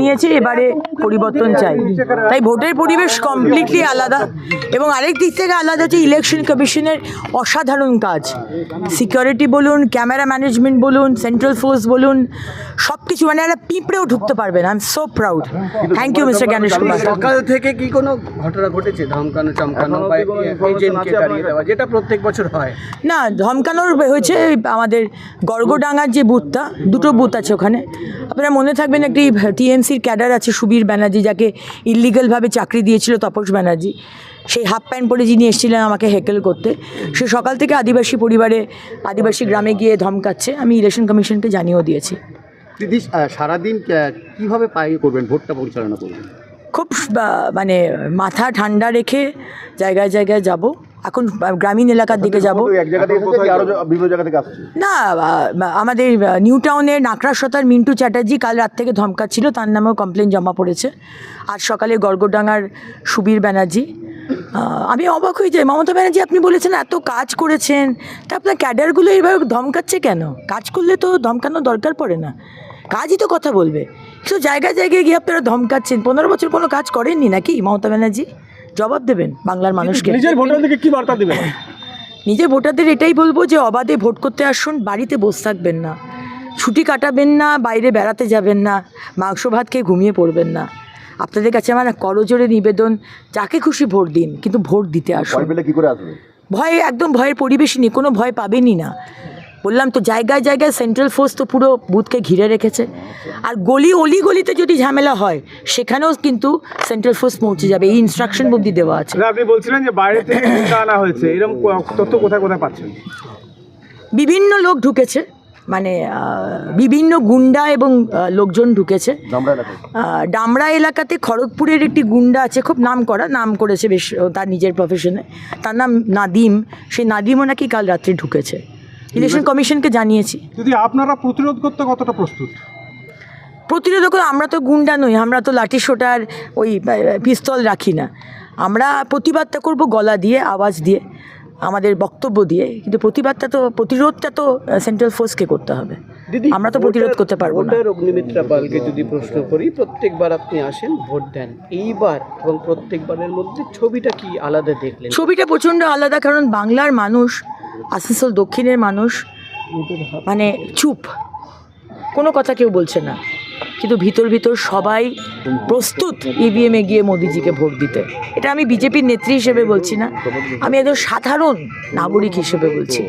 নিয়েছে, এবারে পরিবর্তন চাই। তাই ভোটের পরিবেশ কমপ্লিটলি আলাদা। এবং আরেক দিক থেকে আলাদা যে ইলেকশন কমিশনের অসাধারণ কাজ, সিকিউরিটি বলুন, ক্যামেরা ম্যানেজমেন্ট বলুন, সেন্ট্রাল ফোর্স বলুন, সব কিছু, মানে একটা পিঁপড়েও ঢুকতে পারবেন। I am so proud. Thank you mister Gyanesh Kumar. সকাল থেকে কি কোনো ঘটনা ঘটেছে, ধমকানো চমকানো বা এজেন্টকে তাড়িয়ে দেওয়া, যেটা প্রত্যেক বছর হয়? না, ধমকানোর হয়েছে আমাদের গর্গডাঙ্গার যে বুথটা, দুটো বুথ আছে ওখানে। আপনারা মনে থাকবেন একটি টিএমসির ক্যাডার আছে সুবীর ব্যানার্জি, যাকে ইলিগালভাবে চাকরি দিয়েছিল তপস ব্যানার্জি। সেই হাফ প্যান্ট পরে যিনি এসেছিলেন আমাকে হেকেল করতে, সে সকাল থেকে আদিবাসী পরিবারে আদিবাসী গ্রামে গিয়ে ধমকাচ্ছে। আমি ইলেকশন কমিশনকে জানিয়েও দিয়েছি। দিদি, সারাদিন কীভাবে করবেন, ভোটটা পরিচালনা করবেন? খুব মানে মাথা ঠান্ডা রেখে জায়গায় জায়গায় যাব। এখন গ্রামীণ এলাকার দিকে যাব না। আমাদের নিউ টাউনের নাকড়াসতার মিন্টু চ্যাটার্জি কাল রাত থেকে ধমকাচ্ছিল, তার নামেও কমপ্লেন জমা পড়েছে। আজ সকালে গর্গডাঙ্গার সুবীর ব্যানার্জি। আমি অবাক হয়ে যাই, মমতা ব্যানার্জি আপনি বলেছেন এত কাজ করেছেন, তা আপনার ক্যাডারগুলো এইভাবে ধমকাচ্ছে কেন? কাজ করলে তো ধমকানোর দরকার পড়ে না, কাজই তো কথা বলবে। তো জায়গায় জায়গায় গিয়ে আপনারা ধমকাচ্ছেন। 15 বছর কোনো কাজ করেননি নাকি মমতা ব্যানার্জি? জবাব দেবেন বাংলার মানুষকে। নিজের ভোটারদেরকে কি বার্তা দেবেন? নিজের ভোটারদের এটাই বলবো যে অবাধে ভোট করতে আসুন, বাড়িতে বসে থাকবেন না, ছুটি কাটাবেন না, বাইরে বেড়াতে যাবেন না, মাংস ভাত খেয়ে ঘুমিয়ে পড়বেন না। আপনাদের কাছে আমার করজোরে নিবেদন, যাকে খুশি ভোট দিন, কিন্তু ভোট দিতে আসুন। ভয়, একদম ভয়ের পরিবেশই নেই, কোনো ভয় পাবেনই না। বললাম তো, জায়গায় জায়গায় সেন্ট্রাল ফোর্স তো পুরো বুথকে ঘিরে রেখেছে। আর অলিগলিতে যদি ঝামেলা হয় সেখানেও কিন্তু সেন্ট্রাল ফোর্স পৌঁছে যাবে, এই ইনস্ট্রাকশন অবধি দেওয়া আছে। আপনি বলছিলেন যে বাইরে থেকে গুন্ডা আনা হয়েছে, এরকম তথ্য কোথায় কোথায় পাচ্ছেন? বিভিন্ন লোক ঢুকেছে, মানে বিভিন্ন গুন্ডা এবং লোকজন ঢুকেছে। ডামরা এলাকাতে খড়গপুরের একটি গুন্ডা আছে, খুব নাম করেছে বেশ তার নিজের প্রফেশনে, তার নাম নাদিম। সেই নাদিমও নাকি কাল রাত্রে ঢুকেছে। ইলেকশন কমিশনকে জানিয়েছি। যদি আপনারা প্রতিরোধ করতে কতটা প্রস্তুত? প্রতিরোধ করে, আমরা তো গুন্ডা নই, আমরা তো লাঠি সোটার ওই পিস্তল রাখি না। আমরা প্রতিবাদটা করব গলা দিয়ে, আওয়াজ দিয়ে, আমাদের বক্তব্য দিয়ে। কিন্তু প্রতিরোধটা তো সেন্ট্রাল ফোর্সকে করতে হবে, আমরা তো প্রতিরোধ করতে পারবো না। অগ্নিমিত্রা পালকে যদি প্রশ্ন করি, প্রত্যেকবার আপনি আসেন, ভোট দেন, এইবার এবং প্রত্যেকবারের মধ্যে ছবিটা কি আলাদা দেখলেন? ছবিটা প্রচণ্ড আলাদা, কারণ বাংলার মানুষ, আসানসোল দক্ষিণের মানুষ মানে চুপ, কোনো কথা কেউ বলছে না, কিন্তু ভিতর ভিতর সবাই প্রস্তুত ইভিএমে গিয়ে মোদিজিকে ভোট দিতে। এটা আমি বিজেপির নেত্রী হিসেবে বলছি না, আমি একজন সাধারণ নাগরিক হিসেবে বলছি।